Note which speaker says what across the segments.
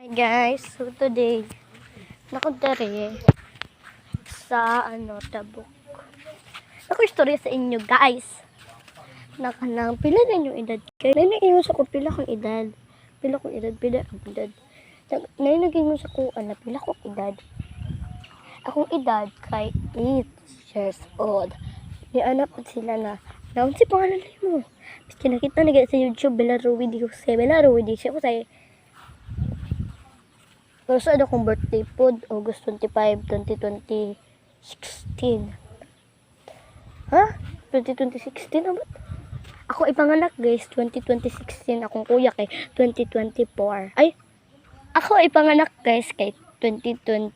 Speaker 1: Hi guys, so today nakudari sa tabok. Ako istorya sa inyo guys. Nakanang pila na inyong edad kay. Nainag sa ko pila kong edad. Pila kong edad. Nainag sa ko pila kong edad. Akong edad kay 8 years old. Ni anak po sila na naon si pangalan mo. Bis nakita na sa YouTube Bella Ruiz Jose ko say. Pero sa akong birthday po, August 25, 2016. Ha? 2016? Ako ipanganak guys, 2016. Akong kuya kay 2024. Ay, ako ipanganak guys kay 2016.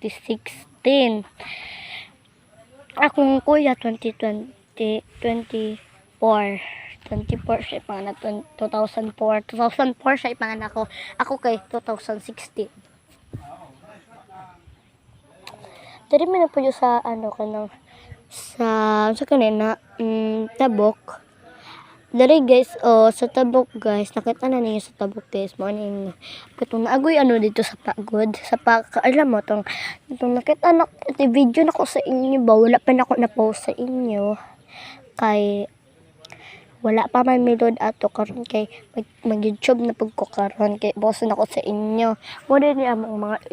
Speaker 1: Akong kuya 2024. 24 siya ipanganak 2004 siya ipanganak ako. Ako kay 2016. Dari man na po yung sa kanang sa kanina tabok. Dari guys, sa tabok guys, nakita na niyo sa tabok guys, mo ni katong naagoy dito sa pagod, alam mo tong nakita na video na ko sa inyo ba, wala pa na ako na-post sa inyo kay wala pa man milod ato karon kay mag YouTube na pud ko karon kay boss na ko sa inyo. Mo din ni among mga